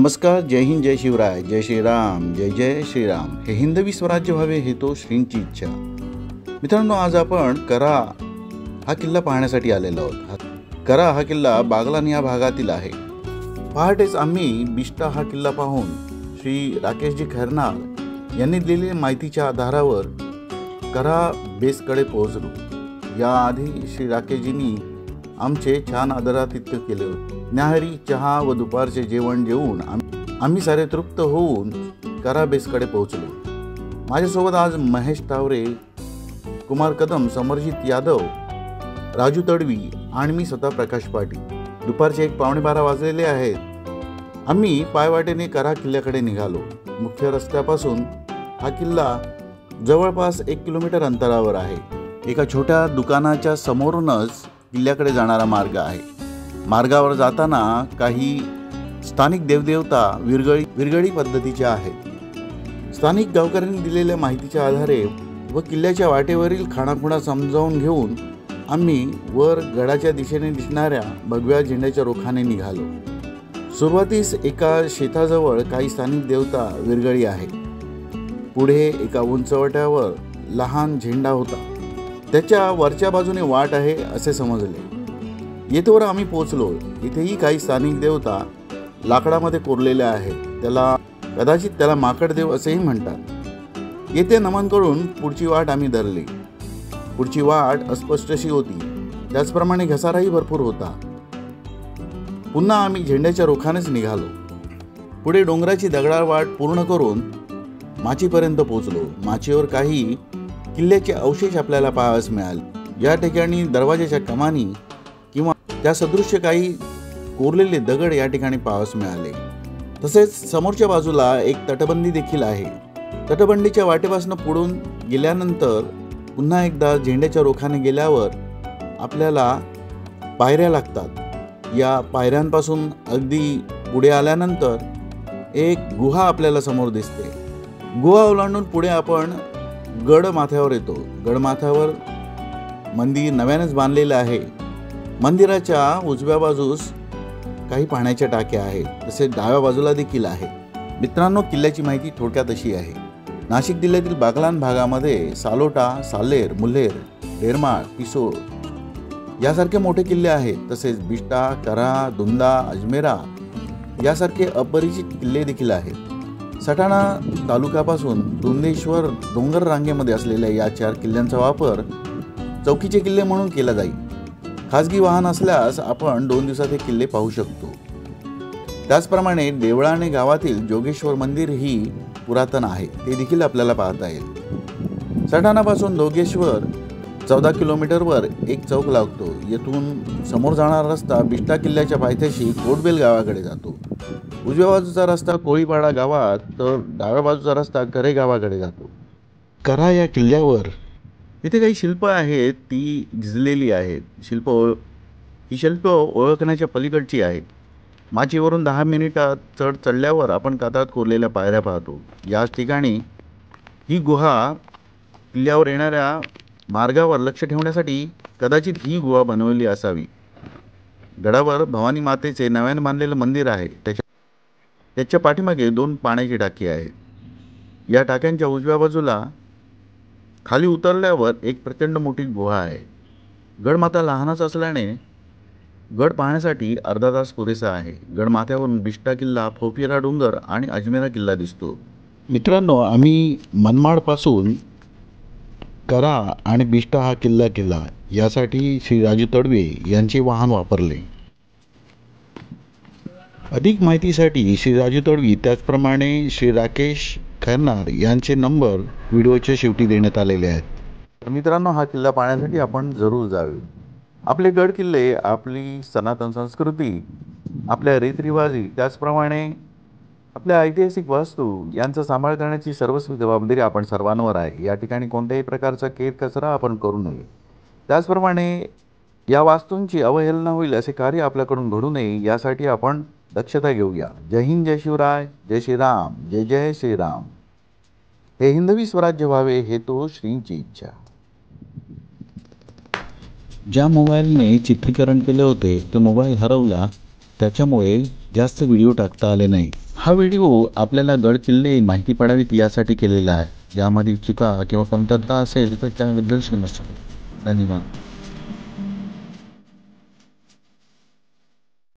नमस्कार, जय हिंद, जय शिवराय, जय श्रीराम, जय जय श्रीराम. हे हिंदवी स्वराज्य व्हावे हे तो श्रींची इच्छा. मित्रांनो, आज आपण करा हा किल्ला पाहण्यासाठी आलेलो आहोत. करा हा किल्ला बागलाण या भागातील आहे. पहाटेच आम्ही बिष्टा हा किल्ला पाहून श्री राकेशजी खैरनार यांनी दिलेल्या माहितीच्या आधारावर करा बेसकडे पोहोचलो. याआधी श्री राकेशजींनी आमचे छान आदरातिथ्य केले होते. न्याहारी चहा व दुपारचे जेवण जेवून आम्ही सारे तृप्त होऊन करा बेसकडे पोहोचलो. माझ्यासोबत आज महेश तावरे, कुमार कदम, समरजित यादव, राजू तडवी आणि मी स्वतः प्रकाश पाटील. दुपारचे 1:15 वाजलेले आहेत. आम्ही पायवाटेने करा किल्ल्याकडे निघालो. मुख्य रस्त्यापासून हा किल्ला जवळपास 1 किलोमीटर अंतरावर आहे. एका छोट्या दुकानाच्या समोरूनच किल्ल्याकडे जाणारा मार्ग आहे. मार्गावर जाताना काही स्थानिक देवदेवता विरगळी पद्धतीच्या आहेत. स्थानिक गावकऱ्यांनी दिलेल्या माहितीच्या आधारे व किल्ल्याच्या वाटेवरील खाणाखुणा समजावून घेऊन आम्ही वर गडाच्या दिशेने दिसणाऱ्या भगव्या झेंड्याच्या रोखाने निघालो. सुरुवातीस एका शेताजवळ काही स्थानिक देवता विरगळी आहे. पुढे एका उंचवट्यावर लहान झेंडा होता. त्याच्या वरच्या बाजूने वाट आहे असे समजले. येथेवर आम्ही पोचलो. इथेही काही स्थानिक देवता लाकडामध्ये कोरलेल्या आहेत. कदाचित त्याला माकड देव असेही म्हणतात. येथे नमन करून पुढची वाट आम्ही धरली. पुढची वाट अस्पष्टशी होती. त्याचप्रमाणे घसाराही भरपूर होता. पुन्हा आम्ही झेंड्याच्या रोखानेच निघालो. पुढे डोंगराची दगडाळ वाट पूर्ण करून माचीपर्यंत पोचलो. माचीवर काही किल्ल्याचे अवशेष आपल्याला पाहावयास मिळाले. या ठिकाणी दरवाजाच्या कमानी किंवा त्या सदृश्य काही कोरलेले दगड या ठिकाणी पाहावयास मिळाले. तसेच समोरच्या बाजूला एक तटबंदी देखील आहे. तटबंदीच्या वाटेपासून पुढून गेल्यानंतर पुन्हा एकदा झेंड्याच्या रोखाने गेल्यावर आपल्याला पायऱ्या लागतात. या पायऱ्यांपासून अगदी पुढे आल्यानंतर एक गुहा आपल्याला समोर दिसते. गुहा ओलांडून पुढे आपण गड माथ्यावर येतो. गडमाथ्यावर मंदिर नव्यानेच बांधलेलं आहे. मंदिराच्या उजव्या बाजूस काही पाण्याच्या टाक्या आहेत. तसेच डाव्या बाजूला देखील आहेत. मित्रांनो, किल्ल्याची माहिती थोडक्यात अशी आहे. नाशिक जिल्ह्यातील बागलाण भागामध्ये सालोटा, साल्हेर, मुल्हेर, डेरमाळ, पिसोळ यासारखे मोठे किल्ले आहेत. तसेच बिष्टा, करा, दुंदा, अजमेरा यासारखे अपरिचित किल्ले देखील आहेत. सटाणा तालुक्यापासून दुंदेश्वर डोंगर रांगेमध्ये असलेल्या या 4 किल्ल्यांचा वापर चौकीचे किल्ले म्हणून केला जाईल. खाजगी वाहन असल्यास आपण 2 दिवसात हे किल्ले पाहू शकतो. त्याचप्रमाणे देवळाणे गावातील जोगेश्वर मंदिर ही पुरातन आहे. ते देखील आपल्याला पाहता येईल. सटाणापासून जोगेश्वर 14 किलोमीटरवर एक चौक लागतो. येथून समोर जाणारा रस्ता बिष्टा किल्ल्याच्या पायथ्याशी कोटबेल गावाकडे जातो. उजव्या बाजूचा रस्ता कोळीपाडा गावात तर डाव्या बाजूचा रस्ता करे गावाकडे जातो. करा या किल्ल्यावर इथे काही शिल्प आहेत, ती झिजलेली आहेत. ही शिल्प ओळखण्याच्या पलीकडची आहेत. माचीवरून 10 मिनिटात चढल्यावर आपण कातळात कोरलेल्या पायऱ्या पाहतो. याच ठिकाणी ही गुहा किल्ल्यावर येणाऱ्या मार्गावर लक्ष ठेवण्यासाठी कदाचित ही गुहा बनवली असावी. गडावर भवानी मातेचे नव्याने बांधलेलं मंदिर आहे. त्याच्या पाठीमागे 2 पाण्याची टाकी आहेत. या टाक्यांच्या उजव्या बाजूला खाली उतरल्यावर एक प्रचंड मोठी गुहा आहे. गडमाथा लहानच असल्याने गड पाहण्यासाठी अर्धा तास पुरेसा आहे. गडमाथ्यावरून बिष्टा किल्ला, फोफिरा डोंगर आणि अजमेरा किल्ला दिसतो. मित्रांनो, आम्ही मनमाडपासून करा आणि बिष्टा हा किल्ला केला. यासाठी श्री राजू तडवी यांचे वाहन वापरले. अधिक माहितीसाठी श्री राजू तडवी त्याचप्रमाणे श्री राकेश खैरनार यांचे नंबर व्हिडिओच्या शेवटी देण्यात आलेले आहेत. तर मित्रांनो, हा किल्ला पाहण्यासाठी आपण जरूर जावे. आपले गड किल्ले, आपली सनातन संस्कृती, आपल्या रीतरिवाजी, त्याचप्रमाणे आपल्या ऐतिहासिक वास्तू यांचा सांभाळ करण्याची सर्वस्वी जबाबदारी आपण सर्वांवर आहे. या ठिकाणी कोणत्याही प्रकारचा केरकचरा आपण करू नये. त्याचप्रमाणे या वास्तूंची अवहेलना होईल असे कार्य आपल्याकडून घडू नये यासाठी आपण दक्षता घेऊया. जय हिंद, जय शिवराय, जय श्रीराम, जय जय श्रीराम. हे हिंदवी स्वराज्य व्हावे हे तो श्रींची इच्छा. ज्या मोबाईलने चित्रीकरण केले होते तो मोबाईल हरवला. त्याच्यामुळे जास्त व्हिडिओ टाकता आले नाही. हा व्हिडिओ आपल्याला गड किल्ले माहिती पडावीत यासाठी केलेला आहे. यामध्ये चुका किंवा कमतरता असेल तर त्याबद्दल क्षमस्व. धन्यवाद.